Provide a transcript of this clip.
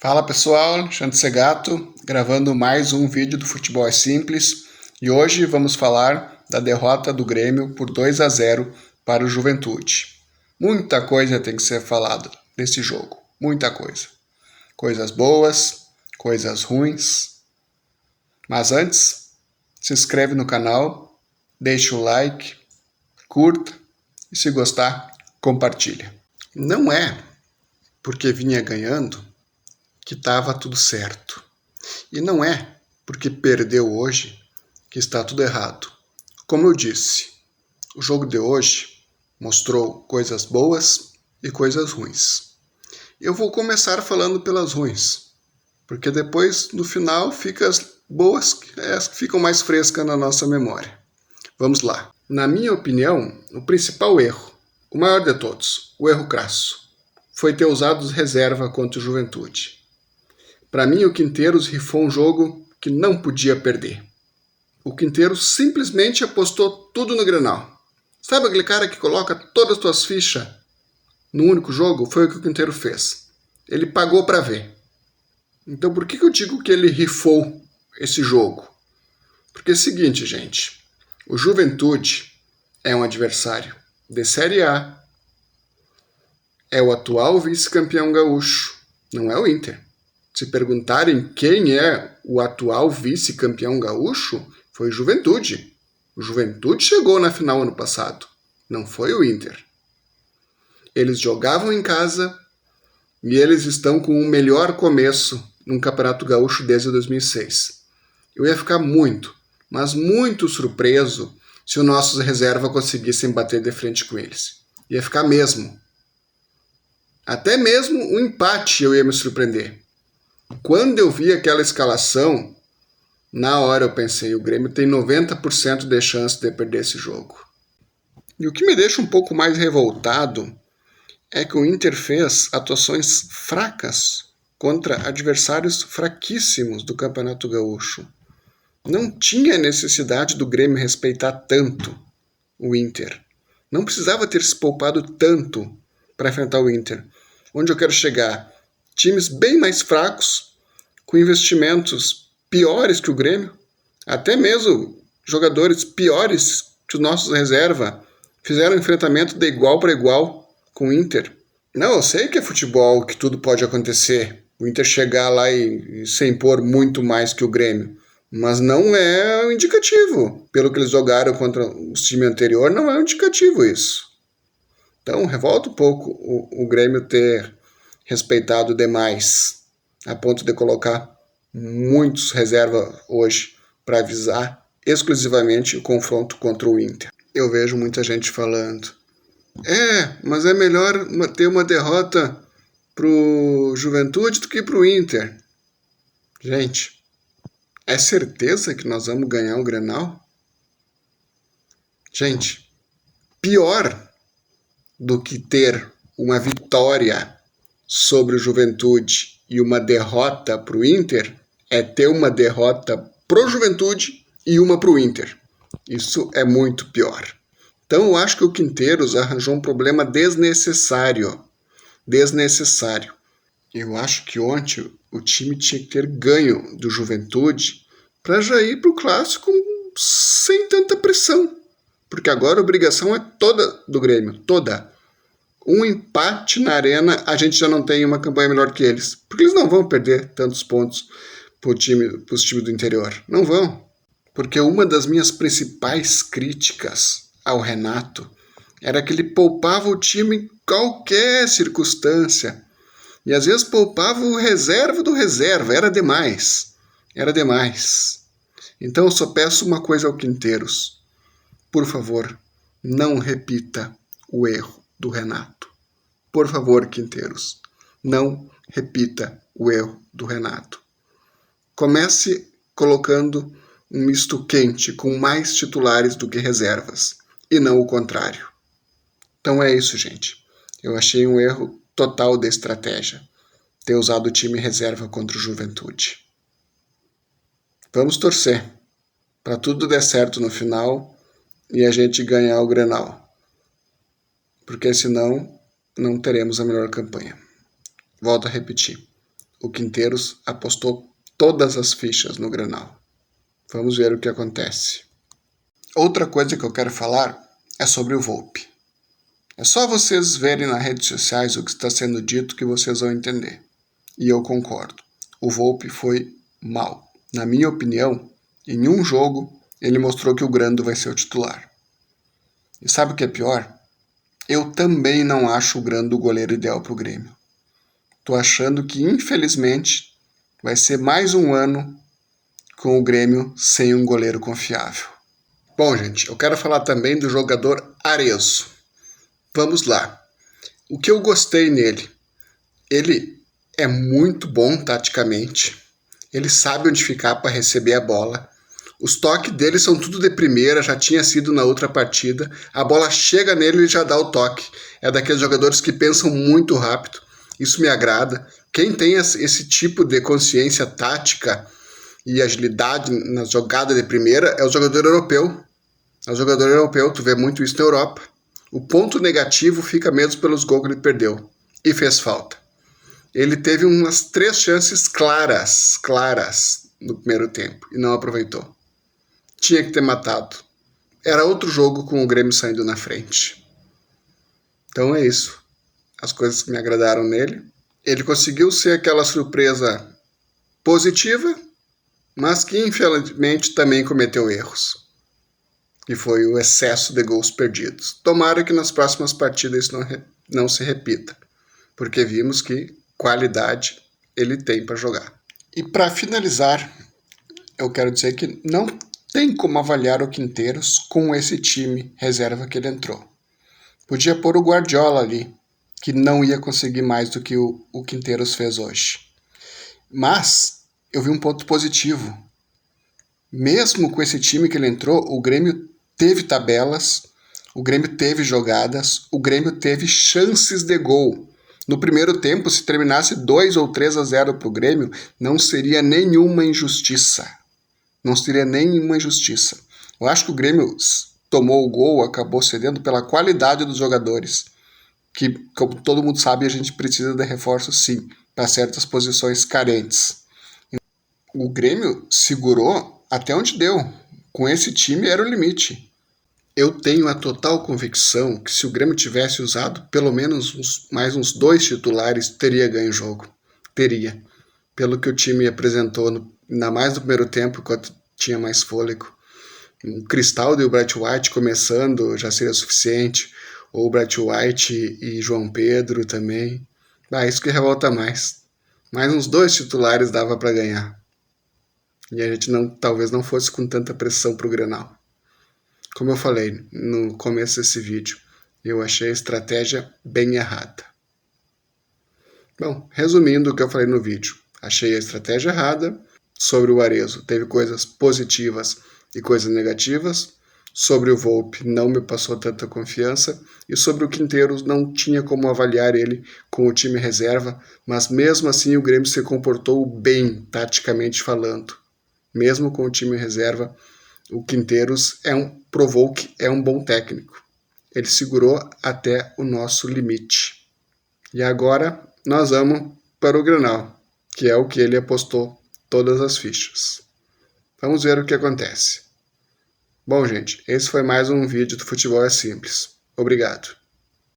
Fala pessoal, Alexandre Segato, gravando mais um vídeo do Futebol é Simples e hoje vamos falar da derrota do Grêmio por 2-0 para o Juventude. Muita coisa tem que ser falada nesse jogo, muita coisa. Coisas boas, coisas ruins. Mas antes, se inscreve no canal, deixa o like, curta e se gostar, compartilha. Não é porque vinha ganhando que estava tudo certo. E não é porque perdeu hoje que está tudo errado. Como eu disse, o jogo de hoje mostrou coisas boas e coisas ruins. Eu vou começar falando pelas ruins, porque depois, no final, fica as boas que ficam mais frescas na nossa memória. Vamos lá. Na minha opinião, o principal erro, o maior de todos, o erro crasso, foi ter usado reserva contra o Juventude. Para mim, o Quinteiros rifou um jogo que não podia perder. O Quinteiros simplesmente apostou tudo no Grenal. Sabe aquele cara que coloca todas as suas fichas no único jogo? Foi o que o Quinteiros fez. Ele pagou para ver. Então, por que eu digo que ele rifou esse jogo? Porque é o seguinte, gente. O Juventude é um adversário de Série A. É o atual vice-campeão gaúcho. Não é o Inter. Se perguntarem quem é o atual vice-campeão gaúcho, foi o Juventude. O Juventude chegou na final ano passado, não foi o Inter. Eles jogavam em casa e eles estão com o melhor começo no Campeonato Gaúcho desde 2006. Eu ia ficar muito, mas muito surpreso se os nossos reservas conseguissem bater de frente com eles. Ia ficar mesmo. Até mesmo um empate eu ia me surpreender. Quando eu vi aquela escalação, na hora eu pensei, o Grêmio tem 90% de chance de perder esse jogo. E o que me deixa um pouco mais revoltado é que o Inter fez atuações fracas contra adversários fraquíssimos do Campeonato Gaúcho. Não tinha necessidade do Grêmio respeitar tanto o Inter. Não precisava ter se poupado tanto para enfrentar o Inter. Onde eu quero chegar? Times bem mais fracos, com investimentos piores que o Grêmio, até mesmo jogadores piores que os nossos reserva, fizeram um enfrentamento de igual para igual com o Inter. Não, eu sei que é futebol, que tudo pode acontecer, o Inter chegar lá e se impor muito mais que o Grêmio, mas não é um indicativo. Pelo que eles jogaram contra o time anterior, não é um indicativo isso. Então, revolta um pouco o Grêmio ter respeitado demais, a ponto de colocar muitos reservas hoje para avisar exclusivamente o confronto contra o Inter. Eu vejo muita gente falando, mas é melhor ter uma derrota pro Juventude do que pro Inter. Gente, é certeza que nós vamos ganhar o Grenal? Gente, pior do que ter uma vitória sobre o Juventude e uma derrota para o Inter é ter uma derrota pro Juventude e uma pro Inter. Isso é muito pior. Então eu acho que o Quinteiros arranjou um problema desnecessário. Desnecessário. Eu acho que ontem o time tinha que ter ganho do Juventude para já ir pro Clássico sem tanta pressão. Porque agora a obrigação é toda do Grêmio, toda. Um empate na arena, a gente já não tem uma campanha melhor que eles. Porque eles não vão perder tantos pontos para os times do interior. Não vão. Porque uma das minhas principais críticas ao Renato era que ele poupava o time em qualquer circunstância. E às vezes poupava o reserva do reserva. Era demais. Era demais. Então eu só peço uma coisa ao Quinteiros. Por favor, não repita o erro do Renato. Por favor, Quinteiros, não repita o erro do Renato. Comece colocando um misto quente com mais titulares do que reservas, e não o contrário. Então é isso, gente. Eu achei um erro total da estratégia, ter usado o time reserva contra o Juventude. Vamos torcer para tudo der certo no final e a gente ganhar o Grenal. Porque senão não teremos a melhor campanha. Volto a repetir. o Quinteiros apostou todas as fichas no Grenal. Vamos ver o que acontece. Outra coisa que eu quero falar é sobre o Volpi. É só vocês verem nas redes sociais o que está sendo dito que vocês vão entender. E eu concordo. O Volpi foi mal. Na minha opinião, em um jogo, ele mostrou que o Grando vai ser o titular. E sabe o que é pior? Eu também não acho o Grando o goleiro ideal para o Grêmio. Tô achando que, infelizmente, vai ser mais um ano com o Grêmio sem um goleiro confiável. Bom, gente, eu quero falar também do jogador Arezzo. Vamos lá. O que eu gostei nele? Ele é muito bom taticamente. Ele sabe onde ficar para receber a bola. Os toques dele são tudo de primeira, já tinha sido na outra partida. A bola chega nele e já dá o toque. É daqueles jogadores que pensam muito rápido. Isso me agrada. Quem tem esse tipo de consciência tática e agilidade na jogada de primeira é o jogador europeu. É o jogador europeu, tu vê muito isso na Europa. O ponto negativo fica mesmo pelos gols que ele perdeu. E fez falta. Ele teve umas 3 chances claras no primeiro tempo e não aproveitou. Tinha que ter matado. Era outro jogo com o Grêmio saindo na frente. Então é isso. As coisas que me agradaram nele. Ele conseguiu ser aquela surpresa positiva, mas que infelizmente também cometeu erros. E foi o excesso de gols perdidos. Tomara que nas próximas partidas isso não se repita, porque vimos que qualidade ele tem para jogar. E para finalizar, eu quero dizer que não tem como avaliar o Quinteiros com esse time reserva que ele entrou. Podia pôr o Guardiola ali, que não ia conseguir mais do que o Quinteiros fez hoje. Mas eu vi um ponto positivo. Mesmo com esse time que ele entrou, o Grêmio teve tabelas, o Grêmio teve jogadas, o Grêmio teve chances de gol. No primeiro tempo, se terminasse 2 ou 3-0 para o Grêmio, não seria nenhuma injustiça. Não seria nenhuma injustiça. Eu acho que o Grêmio tomou o gol, acabou cedendo pela qualidade dos jogadores. Que, como todo mundo sabe, a gente precisa de reforço sim, para certas posições carentes. O Grêmio segurou até onde deu. Com esse time era o limite. Eu tenho a total convicção que se o Grêmio tivesse usado pelo menos mais uns 2 titulares, teria ganho o jogo. Teria. Pelo que o time apresentou, ainda mais no primeiro tempo, enquanto tinha mais fôlego. O Cristaldo e o Bright White começando já seria suficiente. Ou o Bright White e João Pedro também. Isso que revolta mais. Mais uns 2 titulares dava para ganhar. E a gente talvez não fosse com tanta pressão pro Grenal. Como eu falei no começo desse vídeo, eu achei a estratégia bem errada. Bom, resumindo o que eu falei no vídeo, achei a estratégia errada. Sobre o Arezzo, teve coisas positivas e coisas negativas. Sobre o Volpi, não me passou tanta confiança. E sobre o Quinteiros, não tinha como avaliar ele com o time reserva, mas mesmo assim o Grêmio se comportou bem, taticamente falando. Mesmo com o time reserva, o Quinteiros provou que é um bom técnico. Ele segurou até o nosso limite. E agora nós vamos para o Grenal, que é o que ele apostou todas as fichas. Vamos ver o que acontece. Bom, gente, esse foi mais um vídeo do Futebol é Simples. Obrigado.